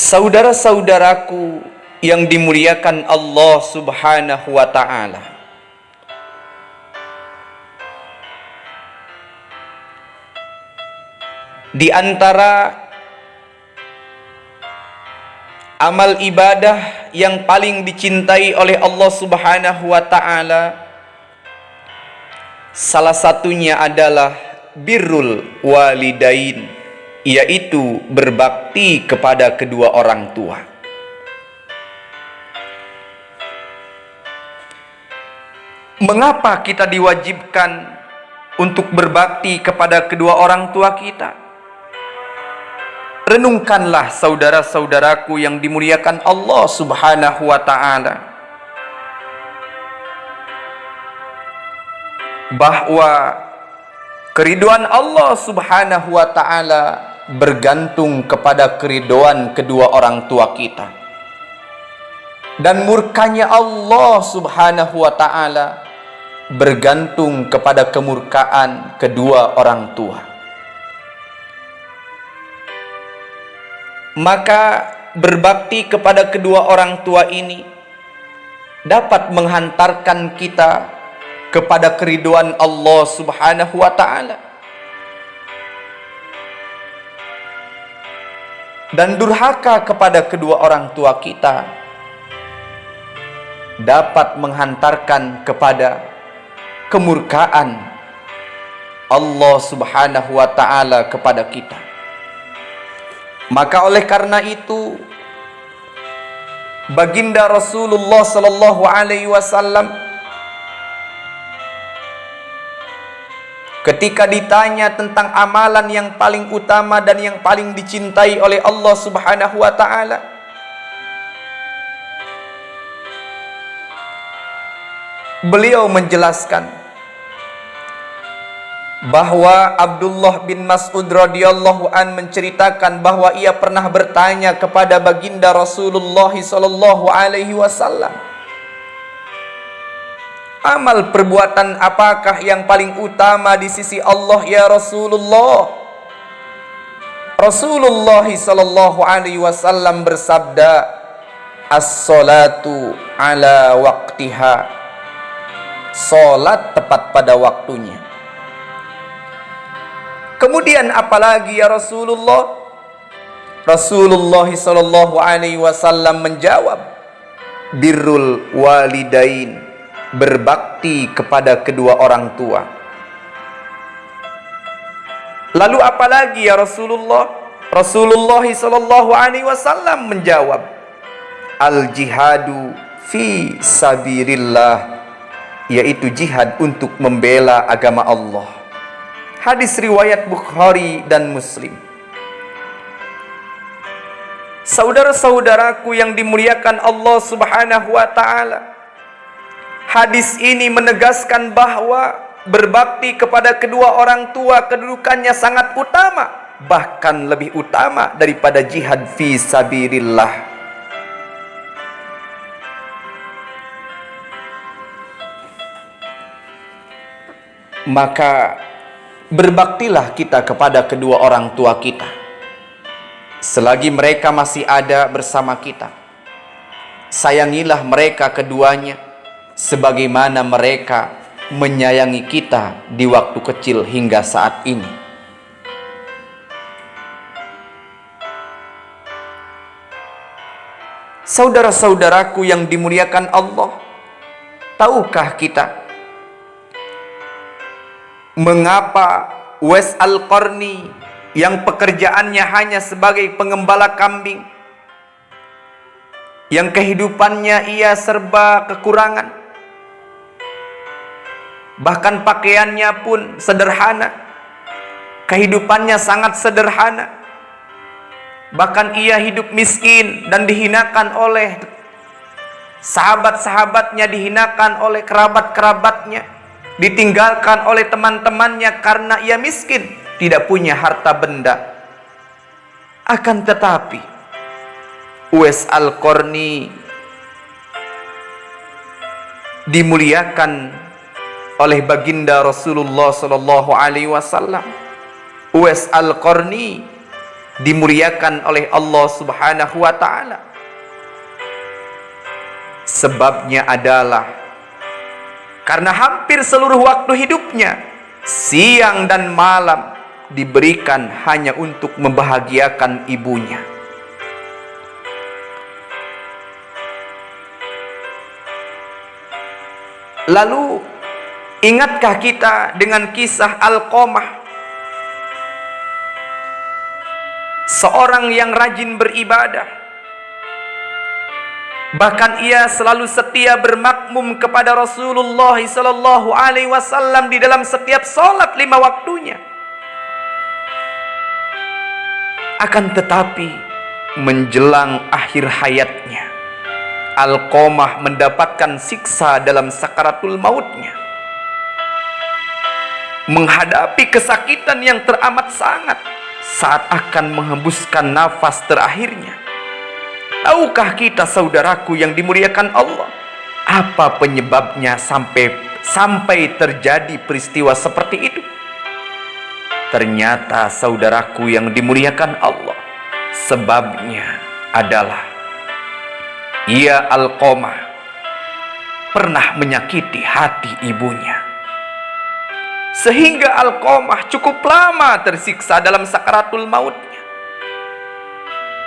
Saudara-saudaraku yang dimuliakan Allah Subhanahu wa ta'ala, di antara amal ibadah yang paling dicintai oleh Allah Subhanahu wa ta'ala, salah satunya adalah birrul walidain, yaitu berbakti kepada kedua orang tua. Mengapa kita diwajibkan untuk berbakti kepada kedua orang tua kita? Renungkanlah saudara-saudaraku yang dimuliakan Allah Subhanahu wa ta'ala, bahwa keriduan Allah Subhanahu wa ta'ala bergantung kepada keriduan kedua orang tua kita, dan murkanya Allah Subhanahu wa ta'ala bergantung kepada kemurkaan kedua orang tua. Maka berbakti kepada kedua orang tua ini dapat menghantarkan kita kepada keriduan Allah Subhanahu wa ta'ala, dan durhaka kepada kedua orang tua kita dapat menghantarkan kepada kemurkaan Allah Subhanahu wa ta'ala kepada kita. Maka oleh karena itu, baginda Rasulullah sallallahu alaihi wasallam ketika ditanya tentang amalan yang paling utama dan yang paling dicintai oleh Allah Subhanahu wa ta'ala, beliau menjelaskan bahwa Abdullah bin Mas'ud radhiyallahu an menceritakan bahwa ia pernah bertanya kepada baginda Rasulullah sallallahu alaihi wasallam, amal perbuatan apakah yang paling utama di sisi Allah ya Rasulullah? Rasulullah sallallahu alaihi wasallam bersabda, as-salatu ala waqtiha, salat tepat pada waktunya. Kemudian apalagi ya Rasulullah? Rasulullah sallallahu alaihi wasallam menjawab, birrul walidain, berbakti kepada kedua orang tua. Lalu apalagi ya Rasulullah? Rasulullah sallallahu alaihi wasallam menjawab, al jihadu fi sabilillah, yaitu jihad untuk membela agama Allah. Hadis riwayat Bukhari dan Muslim. Saudara-saudaraku yang dimuliakan Allah Subhanahu wa ta'ala, hadis ini menegaskan bahwa berbakti kepada kedua orang tua kedudukannya sangat utama, bahkan lebih utama daripada jihad fi sabilillah. Maka berbaktilah kita kepada kedua orang tua kita selagi mereka masih ada bersama kita. Sayangilah mereka keduanya sebagaimana mereka menyayangi kita di waktu kecil hingga saat ini. Saudara-saudaraku yang dimuliakan Allah, tahukah kita mengapa Uwais Al-Qarni yang pekerjaannya hanya sebagai pengembala kambing, yang kehidupannya ia serba kekurangan, bahkan pakaiannya pun sederhana, kehidupannya sangat sederhana, bahkan ia hidup miskin dan dihinakan oleh sahabat-sahabatnya, dihinakan oleh kerabat-kerabatnya, ditinggalkan oleh teman-temannya karena ia miskin, tidak punya harta benda. Akan tetapi Uwais Al-Qarni dimuliakan oleh baginda Rasulullah sallallahu alaihi wasallam. Uwais Al-Qarni dimuliakan oleh Allah Subhanahu wa ta'ala. Sebabnya adalah karena hampir seluruh waktu hidupnya, siang dan malam, diberikan hanya untuk membahagiakan ibunya. Lalu, ingatkah kita dengan kisah Alqamah, seorang yang rajin beribadah, bahkan ia selalu setia bermakmum kepada Rasulullah sallallahu alaihi wasallam di dalam setiap salat 5 waktunya. Akan tetapi menjelang akhir hayatnya, Alqamah mendapatkan siksa dalam sakaratul mautnya, menghadapi kesakitan yang teramat sangat saat akan menghembuskan nafas terakhirnya. Tahukah kita, saudaraku yang dimuliakan Allah, apa penyebabnya sampai terjadi peristiwa seperti itu? Ternyata, saudaraku yang dimuliakan Allah, sebabnya adalah ia, Alqamah, pernah menyakiti hati ibunya, sehingga Alqamah cukup lama tersiksa dalam sakaratul mautnya.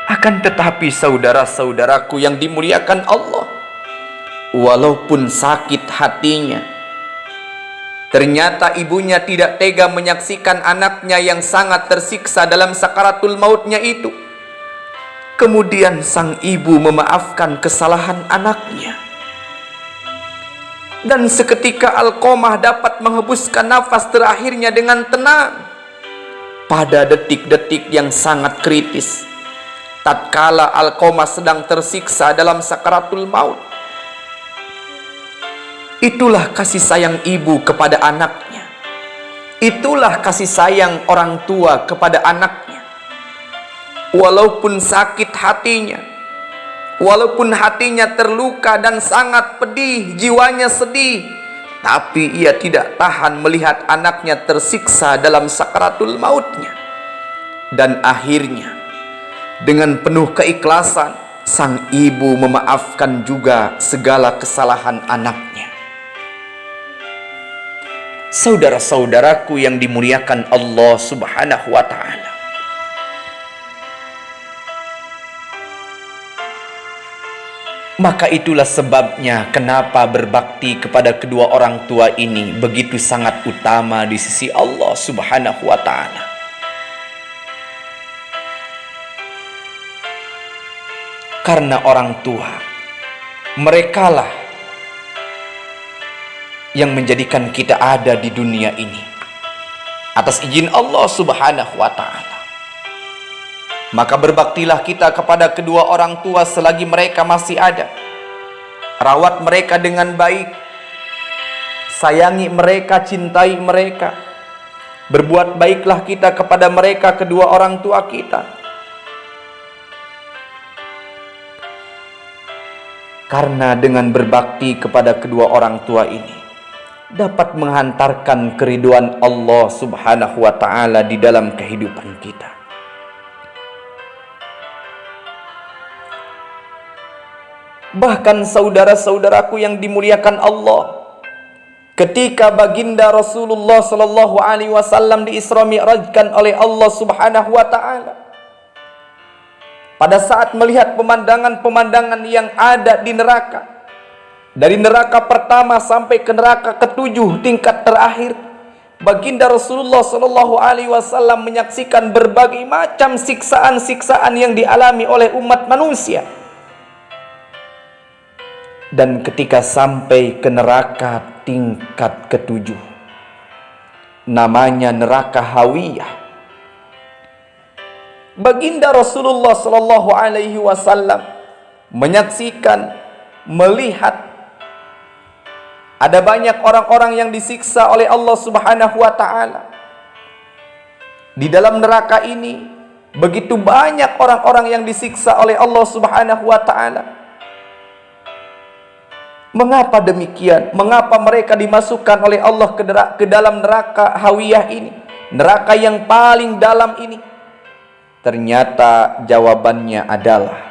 Akan tetapi, saudara-saudaraku yang dimuliakan Allah, walaupun sakit hatinya, ternyata ibunya tidak tega menyaksikan anaknya yang sangat tersiksa dalam sakaratul mautnya itu. Kemudian sang ibu memaafkan kesalahan anaknya, dan seketika Alqamah dapat menghembuskan nafas terakhirnya dengan tenang. Pada detik-detik yang sangat kritis, tatkala Alqamah sedang tersiksa dalam sakaratul maut, itulah kasih sayang ibu kepada anaknya. Itulah kasih sayang orang tua kepada anaknya. Walaupun sakit hatinya, walaupun hatinya terluka dan sangat pedih, jiwanya sedih, tapi ia tidak tahan melihat anaknya tersiksa dalam sakaratul mautnya. Dan akhirnya, dengan penuh keikhlasan, sang ibu memaafkan juga segala kesalahan anaknya. Saudara-saudaraku yang dimuliakan Allah Subhanahu wa ta'ala, maka itulah sebabnya kenapa berbakti kepada kedua orang tua ini begitu sangat utama di sisi Allah Subhanahu wa ta'ala. Karena orang tua, merekalah yang menjadikan kita ada di dunia ini atas izin Allah Subhanahu wa ta'ala. Maka berbaktilah kita kepada kedua orang tua selagi mereka masih ada. Rawat mereka dengan baik, sayangi mereka, cintai mereka. Berbuat baiklah kita kepada mereka, kedua orang tua kita. Karena dengan berbakti kepada kedua orang tua ini dapat menghantarkan keriduan Allah Subhanahu wa ta'ala di dalam kehidupan kita. Bahkan saudara-saudaraku yang dimuliakan Allah, ketika baginda Rasulullah sallallahu alaihi wasallam di Isra Mi'rajkan oleh Allah Subhanahu wa ta'ala, pada saat melihat pemandangan-pemandangan yang ada di neraka, dari neraka pertama sampai ke neraka ketujuh tingkat terakhir, baginda Rasulullah sallallahu alaihi wasallam menyaksikan berbagai macam siksaan-siksaan yang dialami oleh umat manusia. Dan ketika sampai ke neraka tingkat ketujuh, namanya neraka Hawiyah, baginda Rasulullah sallallahu alaihi wasallam menyaksikan, melihat ada banyak orang-orang yang disiksa oleh Allah Subhanahu wa ta'ala. Di dalam neraka ini begitu banyak orang-orang yang disiksa oleh Allah Subhanahu wa ta'ala. Mengapa demikian? Mengapa mereka dimasukkan oleh Allah ke dalam neraka Hawiyah ini? Neraka yang paling dalam ini. Ternyata jawabannya adalah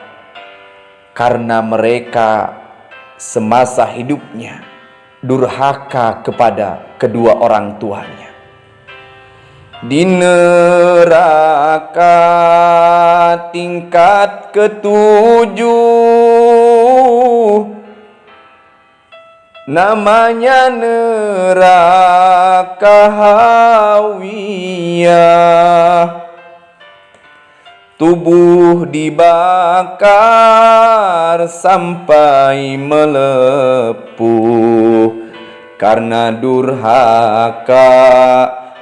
karena mereka semasa hidupnya durhaka kepada kedua orang tuanya. Di neraka tingkat ketujuh, namanya neraka hawiyah. Tubuh dibakar sampai melepuh karena durhaka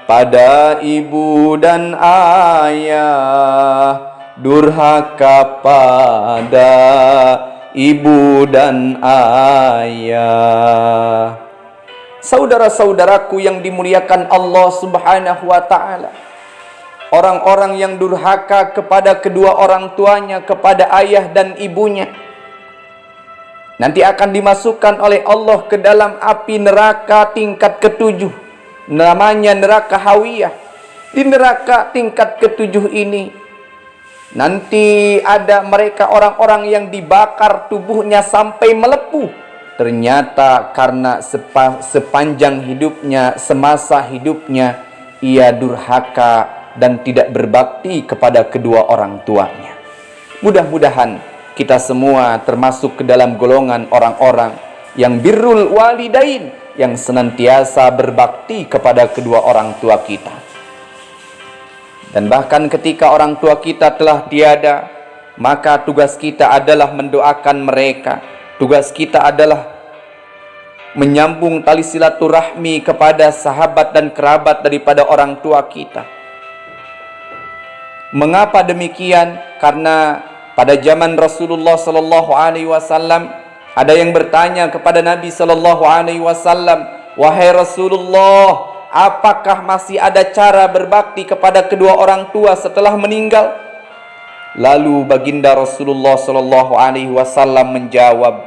pada ibu dan ayah. Durhaka pada ibu dan ayah. Saudara-saudaraku yang dimuliakan Allah Subhanahu wa ta'ala, orang-orang yang durhaka kepada kedua orang tuanya, kepada ayah dan ibunya, nanti akan dimasukkan oleh Allah ke dalam api neraka tingkat ketujuh, namanya neraka hawiyah. Di neraka tingkat ketujuh ini nanti ada mereka orang-orang yang dibakar tubuhnya sampai melepuh. Ternyata karena sepanjang hidupnya, semasa hidupnya, ia durhaka dan tidak berbakti kepada kedua orang tuanya. Mudah-mudahan kita semua termasuk ke dalam golongan orang-orang yang birrul walidain, yang senantiasa berbakti kepada kedua orang tua kita. Dan bahkan ketika orang tua kita telah tiada, maka tugas kita adalah mendoakan mereka. Tugas kita adalah menyambung tali silaturahmi kepada sahabat dan kerabat daripada orang tua kita. Mengapa demikian? Karena pada zaman Rasulullah sallallahu alaihi wasallam ada yang bertanya kepada Nabi sallallahu alaihi wasallam, "Wahai Rasulullah, apakah masih ada cara berbakti kepada kedua orang tua setelah meninggal?" Lalu baginda Rasulullah sallallahu alaihi wasallam menjawab,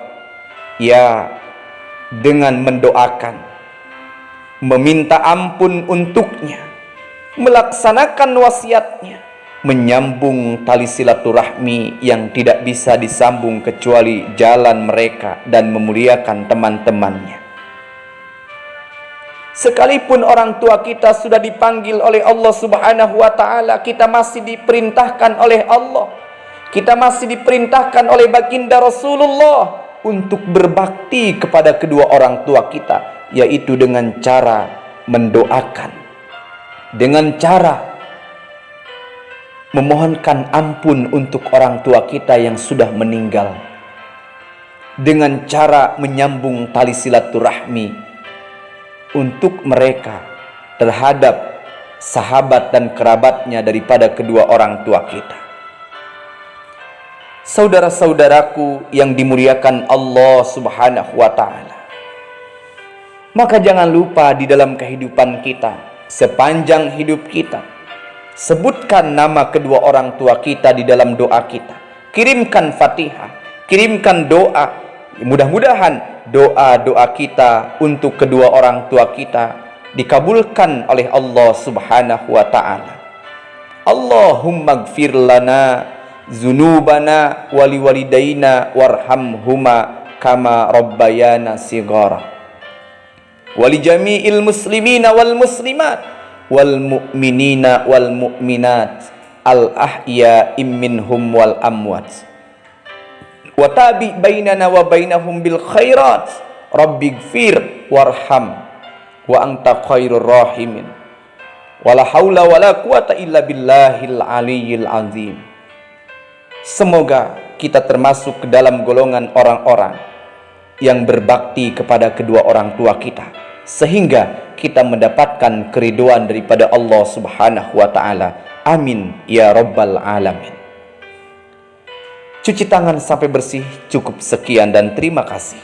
"Ya, dengan mendoakan, meminta ampun untuknya, melaksanakan wasiatnya, menyambung tali silaturahmi yang tidak bisa disambung kecuali jalan mereka, dan memuliakan teman-temannya." Sekalipun orang tua kita sudah dipanggil oleh Allah Subhanahu wa ta'ala, kita masih diperintahkan oleh Allah, kita masih diperintahkan oleh baginda Rasulullah untuk berbakti kepada kedua orang tua kita, yaitu dengan cara mendoakan, dengan cara memohonkan ampun untuk orang tua kita yang sudah meninggal, dengan cara menyambung tali silaturahmi untuk mereka terhadap sahabat dan kerabatnya daripada kedua orang tua kita. Saudara-saudaraku yang dimuliakan Allah Subhanahu wa ta'ala, maka jangan lupa di dalam kehidupan kita, sepanjang hidup kita, sebutkan nama kedua orang tua kita di dalam doa kita. Kirimkan Fatihah, kirimkan doa. Mudah-mudahan doa-doa kita untuk kedua orang tua kita dikabulkan oleh Allah Subhanahu wa ta'ala. Allahumma gfir lana zunubana wali walidaina warhamhuma kama rabbayana sigara, wali jami'il muslimina wal muslimat wal mu'minina wal mu'minat al ahya'i minhum wal amwat, wa tabi bainana wa bainahum bil khairat, rabbighfir warham wa anta khairur rahimin, wala haula wala quwata illa billahil aliyyil azim. Semoga kita termasuk ke dalam golongan orang-orang yang berbakti kepada kedua orang tua kita, sehingga kita mendapatkan keriduan daripada Allah Subhanahu wa ta'ala. Amin ya rabbal alamin. Cuci tangan sampai bersih. Cukup sekian dan terima kasih.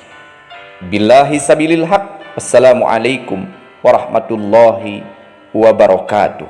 Billahi sabilil haq. Wassalamualaikum warahmatullahi wabarakatuh.